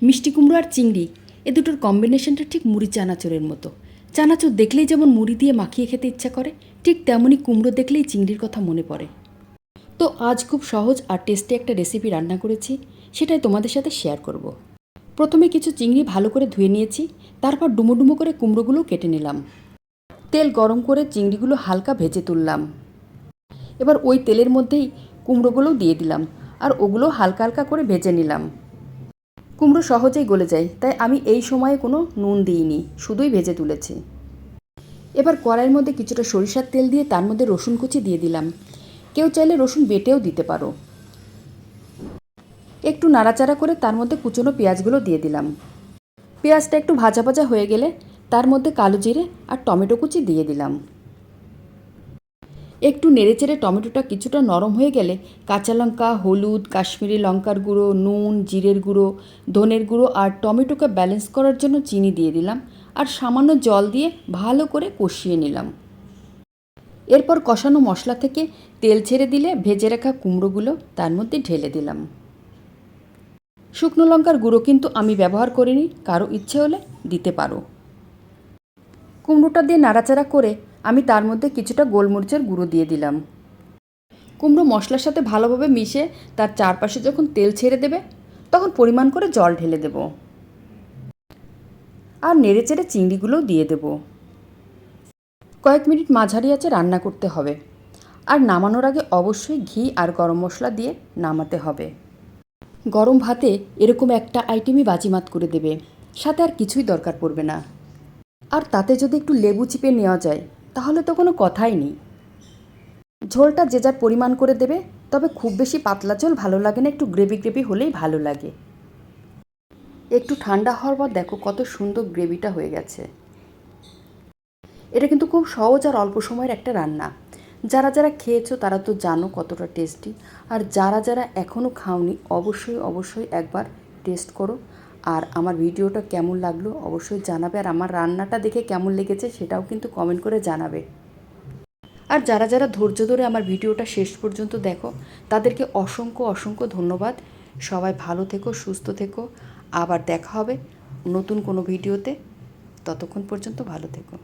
মিষ্টি কুমড়ো আর চিংড়ি এ দুটোর কম্বিনেশনটা ঠিক মুড়ি চানাচুরের মতো। চানাচুর দেখলেই যেমন মুড়ি দিয়ে মাখিয়ে খেতে ইচ্ছা করে, ঠিক তেমনই কুমড়ো দেখলেই চিংড়ির কথা মনে পড়ে। তো আজ খুব সহজ আর টেস্টি একটা রেসিপি রান্না করেছি, সেটাই তোমাদের সাথে শেয়ার করব। প্রথমে কিছু চিংড়ি ভালো করে ধুয়ে নিয়েছি, তারপর ডুমো ডুমো করে কুমড়োগুলো কেটে নিলাম। তেল গরম করে চিংড়িগুলো হালকা ভেজে তুললাম। এবার ওই তেলের মধ্যেই কুমড়োগুলোও দিয়ে দিলাম, আর ওগুলো হালকা হালকা করে ভেজে নিলাম। কুমড়ো সহজেই গলে যায়, তাই আমি এই সময়ে কোনো নুন দিইনি, শুধুই ভেজে তুলেছি। এবার কড়াইয়ের মধ্যে কিছুটা সরিষার তেল দিয়ে তার মধ্যে রসুন কুচি দিয়ে দিলাম। কেউ চাইলে রসুন বেটেও দিতে পারো। একটু নাড়াচাড়া করে তার মধ্যে কুচনো পেঁয়াজগুলো দিয়ে দিলাম। পেঁয়াজটা একটু ভাজা ভাজা হয়ে গেলে তার মধ্যে কালো জিরে আর টমেটো কুচি দিয়ে দিলাম। একটু নেড়েচেড়ে টমেটোটা কিছুটা নরম হয়ে গেলে কাঁচা লঙ্কা, হলুদ, কাশ্মীরি লঙ্কার গুঁড়ো, নুন, জিরের গুঁড়ো, ধনের গুঁড়ো আর টমেটোকে ব্যালেন্স করার জন্য চিনি দিয়ে দিলাম, আর সামান্য জল দিয়ে ভালো করে কষিয়ে নিলাম। এরপর কষানো মশলা থেকে তেল ছেড়ে দিলে ভেজে রাখা কুমড়োগুলো তার মধ্যে ঢেলে দিলাম। শুকনো লঙ্কার গুঁড়ো কিন্তু আমি ব্যবহার করিনি, কারো ইচ্ছে হলে দিতে পারো। কুমড়োটা দিয়ে নাড়াচাড়া করে আমি তার মধ্যে কিছুটা গোলমরিচের গুঁড়ো দিয়ে দিলাম। কুমড়ো মশলার সাথে ভালোভাবে মিশে তার চারপাশে যখন তেল ছেড়ে দেবে, তখন পরিমাণ করে জল ঢেলে দেব, আর নেড়েচেড়ে চিংড়িগুলোও দিয়ে দেব। কয়েক মিনিট মাঝারি আঁচে রান্না করতে হবে, আর নামানোর আগে অবশ্যই ঘি আর গরম মশলা দিয়ে নামাতে হবে। গরম ভাতে এরকম একটা আইটেমই বাজিমাত করে দেবে, সাথে আর কিছুই দরকার পড়বে না। আর তাতে যদি একটু লেবু চিপে নেওয়া যায়, তাহলে তো কোনো কথাই নেই। ঝোলটা যে যার পরিমাণ করে দেবে, তবে খুব বেশি পাতলা ঝোল ভালো লাগে না, একটু গ্রেভি গ্রেভি হলেই ভালো লাগে। একটু ঠান্ডা হওয়ার পর দেখো কত সুন্দর গ্রেভিটা হয়ে গেছে। এটা কিন্তু খুব সহজ আর অল্প সময়ের একটা রান্না। যারা যারা খেয়েছো তারা তো জানো কতটা টেস্টি, আর যারা যারা এখনও খাওনি অবশ্যই অবশ্যই একবার টেস্ট করো। আর আমার ভিডিওটা কেমন লাগলো অবশ্যই জানাবে, আর আমার রান্নাটা দেখে কেমন লেগেছে সেটাও কিন্তু কমেন্ট করে জানাবে। আর যারা যারা ধৈর্য ধরে আমার ভিডিওটা শেষ পর্যন্ত দেখো, তাদেরকে অসংখ্য অসংখ্য ধন্যবাদ। সবাই ভালো থেকো, সুস্থ থেকো। আবার দেখা হবে নতুন কোনো ভিডিওতে। ততক্ষণ পর্যন্ত ভালো থেকো।